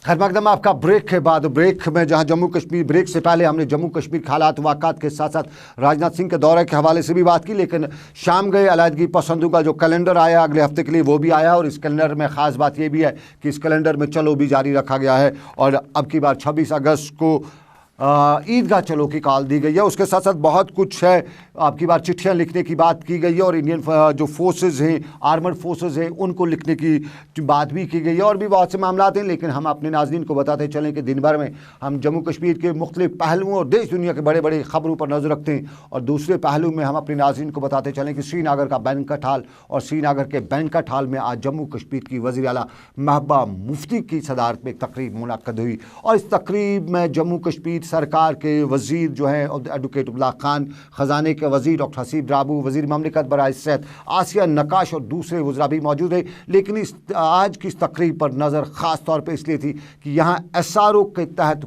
खैर मकदम आपका ब्रेक के बाद ब्रेक में जहां जम्मू कश्मीर ब्रेक से पहले हमने जम्मू कश्मीर के हालात वाक़ात के साथ साथ राजनाथ सिंह के दौरे के हवाले से भी बात की, लेकिन शाम गए अलायदगी पसंदों का जो कैलेंडर आया अगले हफ्ते के लिए वो भी आया। और इस कैलेंडर में ख़ास बात ये भी है कि इस कैलेंडर में चलो भी जारी रखा गया है और अब की बार 26 अगस्त को ईदगाह चलो की कॉल दी गई है। उसके साथ साथ बहुत कुछ है, आपकी बार चिट्ठियां लिखने की बात की गई है और इंडियन जो फोर्सेस हैं, आर्मर्ड फोर्सेस हैं, उनको लिखने की बात भी की गई है और भी बहुत से मामला हैं। लेकिन हम अपने नाज़रीन को बताते चलें कि दिन भर में हम जम्मू कश्मीर के मुख्तलिफ पहलुओं और देश दुनिया के बड़े बड़े खबरों पर नज़र रखते हैं और दूसरे पहलू में हम अपने नाज़रीन को बताते चलें कि श्रीनगर का बैंकट हाल और श्रीनगर के बैंकट हाल में आज जम्मू कश्मीर की वज़ीर आला महबूबा मुफ्ती की सदारत में एक तकरीब मुनक्कद हुई और इस तकरीब में जम्मू कश्मीर सरकार के वज़ीर जो हैं एडवोकेट अब्दुल्ला खान, ख़जाने के वज़ीर डॉक्टर हसीब ड्राबू, वज़ीर ममलिकत बराए सेहत आसिया नकाश और दूसरे वज़रा भी मौजूद हैं। लेकिन आज की इस तकरीब पर नज़र ख़ास तौर पर इसलिए थी कि यहाँ SRO के तहत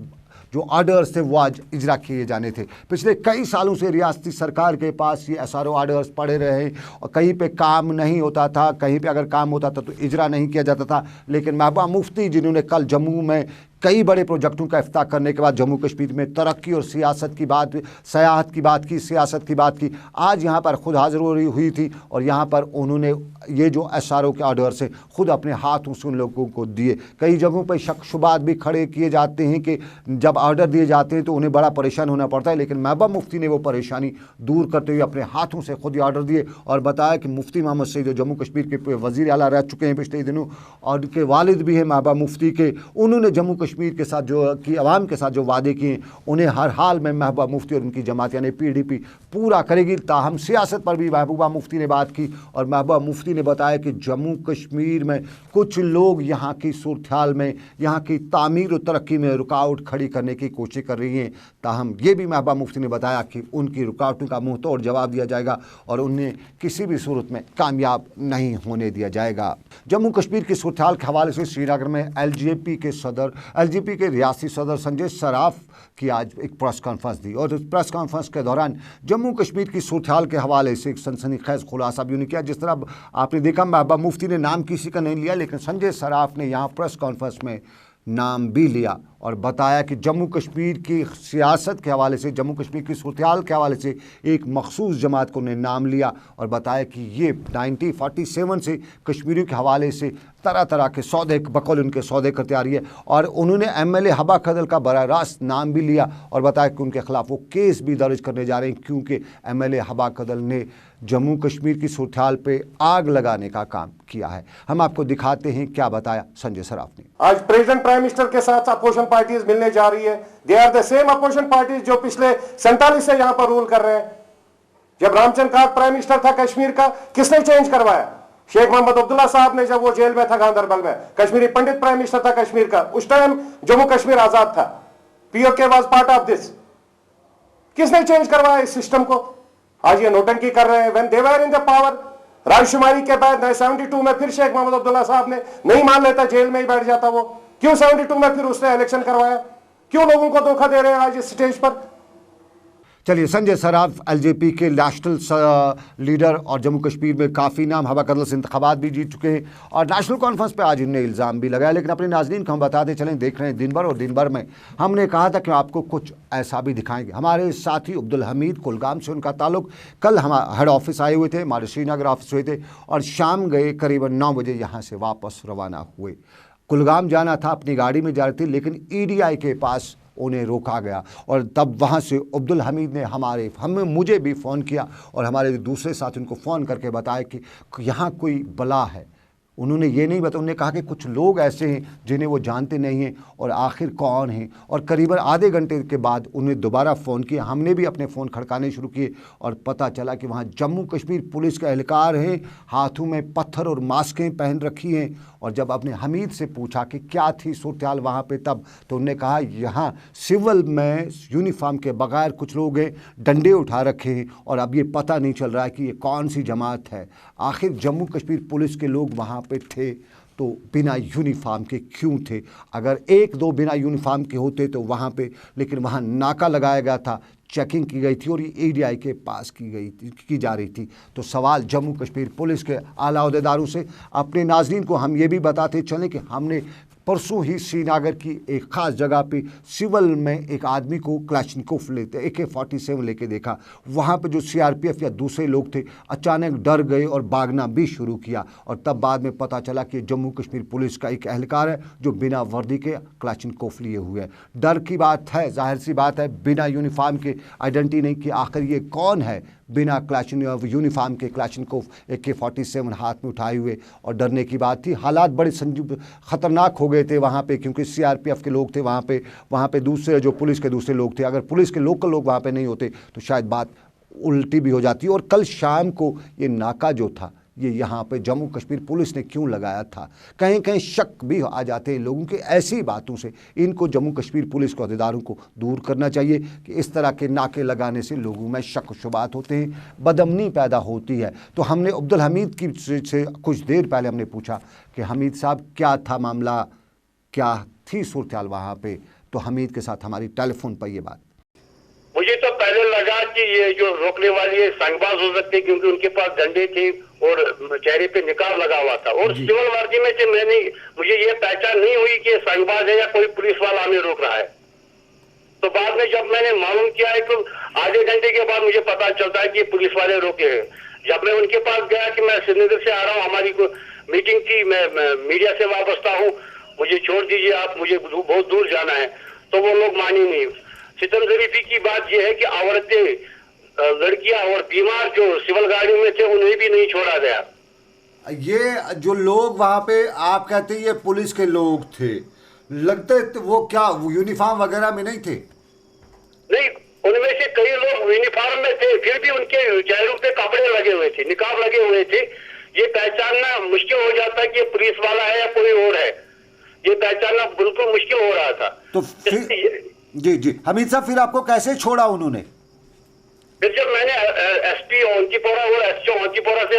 जो आर्डर्स थे वो आज इजरा किए जाने थे। पिछले कई सालों से रियासती सरकार के पास ये SRO आर्डर्स पड़े रहे और कहीं पे काम नहीं होता था, कहीं पे अगर काम होता था तो इजरा नहीं किया जाता था। लेकिन महबूबा मुफ्ती जिन्होंने कल जम्मू में कई बड़े प्रोजेक्टों का इफ्ताह करने के बाद जम्मू कश्मीर में तरक्की और सियासत की बात, सयाहत की बात की, सियासत की बात की, आज यहाँ पर खुद हाजिर हुई थी और यहाँ पर उन्होंने ये जो SRO के आर्डर से खुद अपने हाथों से उन लोगों को दिए। कई जगहों पर शक शुबात भी खड़े किए जाते हैं कि जब आर्डर दिए जाते हैं तो उन्हें बड़ा परेशान होना पड़ता है, लेकिन महबूबा मुफ्ती ने वो परेशानी दूर करते हुए अपने हाथों से खुद ही आर्डर दिए और बताया कि मुफ्ती मोहम्मद सईद जो जम्मू कश्मीर के वज़ीर आला रह चुके हैं पिछले दिनों और उनके वालिद भी हैं महबूबा मुफ्ती के, उन्होंने जम्मू कश्मीर के साथ जो की आवाम के साथ जो वादे किए उन्हें हर हाल में महबूबा मुफ्ती और उनकी जमात यानी PDP पूरा करेगी। ताहम सियासत पर भी महबूबा मुफ्ती ने बात की और महबूबा मुफ्ती ने बताया कि जम्मू कश्मीर में कुछ लोग यहाँ की सूरत हाल में, यहाँ की तामीर और तरक्की में रुकावट खड़ी करने की कोशिश कर रही हैं। ताहम ये भी महबूबा मुफ्ती ने बताया कि उनकी रुकावटों का मुँह तोड़ जवाब दिया जाएगा और उन्हें किसी भी सूरत में कामयाब नहीं होने दिया जाएगा। जम्मू कश्मीर की सूरत हाल के हवाले से श्रीनगर में LGP के रियासी सदर संजय सराफ की आज एक प्रेस कॉन्फ्रेंस दी और इस प्रेस कॉन्फ्रेंस के दौरान जम्मू कश्मीर की सूरत हाल के हवाले से एक सनसनीखेज खुलासा भी उन्होंने किया। जिस तरह आपने देखा महबूबा मुफ्ती ने नाम किसी का नहीं लिया, लेकिन संजय सराफ ने यहाँ प्रेस कॉन्फ्रेंस में नाम भी लिया और बताया कि जम्मू कश्मीर की सियासत के हवाले से, जम्मू कश्मीर की सूरत हाल के हवाले से एक मखसूस जमात को उन्हें नाम लिया और बताया कि ये 1947 से कश्मीरियों के हवाले से तरह तरह के सौदे बकौल उनके सौदे करते आ रही है और उन्होंने MLA हबा कदल का बराह रास्त नाम भी लिया और बताया कि उनके खिलाफ वो केस भी दर्ज करने जा रहे हैं क्योंकि MLA हबा कदल ने जम्मू कश्मीर की सूरत हाल पे आग लगाने का काम किया है। हम आपको दिखाते हैं क्या बताया संजय सराफ ने। आज प्रेजेंट प्राइम मिनिस्टर के साथ अपोजिशन पार्टीज मिलने जा रही है। They are the same opposition parties जो पिछले 47 से यहां पर रूल कर रहे हैं। जब रामचंद्र काग प्राइम मिनिस्टर था कश्मीर का, किसने चेंज करवाया? शेख मोहम्मद अब्दुल्ला साहब ने, जब वो जेल में था गांधरबल में, कश्मीरी पंडित प्राइम मिनिस्टर था कश्मीर का, उस टाइम जम्मू कश्मीर आजाद था। POK was part of this. किसने चेंज करवाया इस सिस्टम को? आज ये नोटंकी कर रहे हैं। When they were in the power, रायशुमारी के बाद 72 में फिर शेख मोहम्मद अब्दुल्ला साहब ने नहीं मान लेता, जेल में ही बैठ जाता वो। क्यों 72 में फिर उसने इलेक्शन करवाया? क्यों लोगों को धोखा दे रहे हैं आज इस स्टेज पर? चलिए, संजय सराफ LJP के नेशनल लीडर और जम्मू कश्मीर में काफ़ी नाम हवा कदल से इंतखाबात भी जीत चुके हैं और नेशनल कॉन्फ्रेंस पे आज इन्हें इल्ज़ाम भी लगाया। लेकिन अपने नाज़रीन को हम बताते चलें, देख रहे हैं दिन भर और दिन भर में हमने कहा था कि आपको कुछ ऐसा भी दिखाएंगे। हमारे साथी अब्दुल हमीद कुलगाम से उनका ताल्लुक, कल हम हेड ऑफिस आए हुए थे, हमारे श्रीनगर ऑफिस हुए थे और शाम गए करीबन 9 बजे यहाँ से वापस रवाना हुए। कुलगाम जाना था, अपनी गाड़ी में जा रहे थे, लेकिन EDI के पास उन्हें रोका गया और तब वहाँ से अब्दुल हमीद ने मुझे भी फ़ोन किया और हमारे दूसरे साथी उनको फ़ोन करके बताया कि यहाँ कोई बला है। उन्होंने ये नहीं बताया, उन्होंने कहा कि कुछ लोग ऐसे हैं जिन्हें वो जानते नहीं हैं और आखिर कौन हैं। और करीबन आधे घंटे के बाद उन्हें दोबारा फ़ोन किया, हमने भी अपने फ़ोन खड़काने शुरू किए और पता चला कि वहाँ जम्मू कश्मीर पुलिस के एहलकार हैं, हाथों में पत्थर और मास्कें पहन रखी हैं। और जब अपने हमीद से पूछा कि क्या थी सूरत हाल वहाँ पे तब, तो उन्होंने कहा यहाँ सिविल में यूनिफॉर्म के बगैर कुछ लोग हैं, डंडे उठा रखे हैं और अब ये पता नहीं चल रहा है कि ये कौन सी जमात है। आखिर जम्मू कश्मीर पुलिस के लोग वहाँ पे थे तो बिना यूनिफॉर्म के क्यों थे? अगर 1-2 बिना यूनिफॉर्म के होते तो वहाँ पे, लेकिन वहाँ नाका लगाया गया था, चेकिंग की गई थी और ये EDI के पास की जा रही थी। तो सवाल जम्मू कश्मीर पुलिस के आला अहदेदारों से, अपने नाज़रीन को हम ये भी बताते चलें कि हमने परसों ही श्रीनगर की एक खास जगह पे सिविल में एक आदमी को क्लैशनिकोफ लेते AK-47 लेके देखा। वहाँ पे जो CRPF या दूसरे लोग थे अचानक डर गए और भागना भी शुरू किया, और तब बाद में पता चला कि जम्मू कश्मीर पुलिस का एक एहलकार है जो बिना वर्दी के क्लैशनिकोफ लिए हुए है। डर की बात है, जाहिर सी बात है, बिना यूनिफॉर्म के आइडेंटिटी नहीं कि आखिर ये कौन है बिना यूनिफॉर्म के क्लैशनिकोफ AK-47 हाथ में उठाए हुए, और डरने की बात थी। हालात बड़े ख़तरनाक हो गए थे वहाँ पे, क्योंकि CRPF के लोग थे वहाँ पे दूसरे जो पुलिस के दूसरे लोग थे। अगर पुलिस के लोकल लोग वहाँ पे नहीं होते तो शायद बात उल्टी भी हो जाती। और कल शाम को ये नाका जो था ये यहाँ पे जम्मू कश्मीर पुलिस ने क्यों लगाया था, कहीं कहीं शक भी आ जाते हैं लोगों के ऐसी बातों से। इनको जम्मू कश्मीर पुलिस के अहदेदारों को दूर करना चाहिए कि इस तरह के नाके लगाने से लोगों में शक शुबात होते हैं, बदअमनी पैदा होती है। तो हमने अब्दुल हमीद की से कुछ देर पहले हमने पूछा कि हमीद साहब क्या था मामला, क्या थी सूरत हाल वहाँ पे। तो हमीद के साथ हमारी टेलीफोन पर ये बात। मुझे तो पहले लगा कि ये जो रोकने वाली है संगबाज हो सकते, क्योंकि उनके पास डंडे थे और चेहरे पे निकाब लगा हुआ था और सिविल वर्दी में से मुझे ये पहचान नहीं हुई कि संगबाज है या कोई पुलिस वाला हमें रोक रहा है। तो बाद में जब मैंने मालूम किया है तो आधे घंटे के बाद मुझे पता चलता है कि पुलिस वाले रोके हैं। जब मैं उनके पास गया कि मैं श्रीनगर से आ रहा हूँ, हमारी मीटिंग थी, मैं मीडिया से वाबस्ता हूँ, मुझे छोड़ दीजिए आप, मुझे बहुत दूर जाना है, तो वो लोग मानी नहीं। सितम ज़रीफी की बात यह है कि औरतें, लड़कियां और बीमार जो सिविल गाड़ियों में थे उन्हें भी नहीं छोड़ा गया। ये जो लोग वहाँ पे आप कहते हैं ये पुलिस के लोग थे, लगते वो क्या यूनिफॉर्म वगैरह में नहीं थे? नहीं, उनमें से कई लोग यूनिफॉर्म में थे, फिर भी उनके चेहरों पे कपड़े लगे हुए थे, निकाब लगे हुए थे। ये पहचानना मुश्किल हो जाता है कि ये पुलिस वाला है या कोई और है, ये पहचानना बिल्कुल मुश्किल हो रहा था। तो फिर जी हमीद साहब, फिर आपको कैसे छोड़ा उन्होंने? फिर जब मैंने SP औंतीपोरा और SO औंतीपोरा से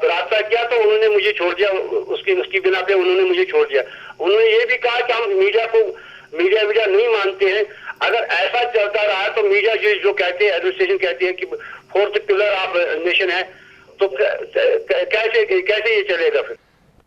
रास्ता किया तो उन्होंने मुझे छोड़ दिया, उसकी बिना पे उन्होंने मुझे छोड़ दिया। उन्होंने ये भी कहा कि हम मीडिया नहीं मानते हैं, अगर ऐसा चलता रहा तो मीडिया जो कहते हैं, एडमिनिस्ट्रेशन कहती है कि फोर्थ पिलर ऑफ नेशन है, तो कैसे ये चलेगा? फिर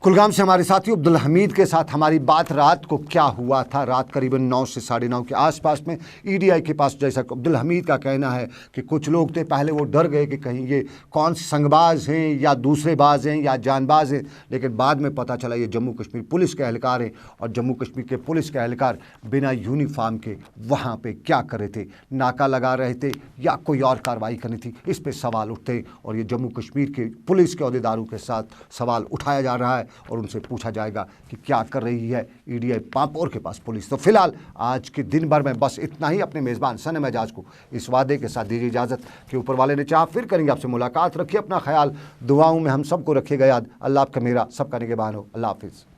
कुलगाम से हमारे साथी अब्दुल हमीद के साथ हमारी बात। रात को क्या हुआ था, रात करीबन 9 से 9:30 के आसपास में EDI के पास, जैसा अब्दुल हमीद का कहना है कि कुछ लोग थे, पहले वो डर गए कि कहीं ये कौन से संगबाज हैं या दूसरे बाज हैं या जानबाज हैं, लेकिन बाद में पता चला ये जम्मू कश्मीर पुलिस के एहलकार हैं। और जम्मू कश्मीर के पुलिस के एहलकार बिना यूनिफॉर्म के वहाँ पर क्या कर रहे थे, नाका लगा रहे थे या कोई और कार्रवाई करनी थी, इस पर सवाल उठते। और ये जम्मू कश्मीर के पुलिस के अहदेदारों के साथ सवाल उठाया जा रहा है और उनसे पूछा जाएगा कि क्या कर रही है EDI पापोर के पास पुलिस। तो फिलहाल आज के दिन भर में बस इतना ही। अपने मेज़बान सनम एजाज को इस वादे के साथ दीजिए इजाज़त कि ऊपर वाले ने चाहा फिर करेंगे आपसे मुलाकात। रखिए अपना ख्याल, दुआओं में हम सबको रखिएगा याद। अल्लाह आपका मेरा सबका निगहबान हो। अल्लाह हाफिज़।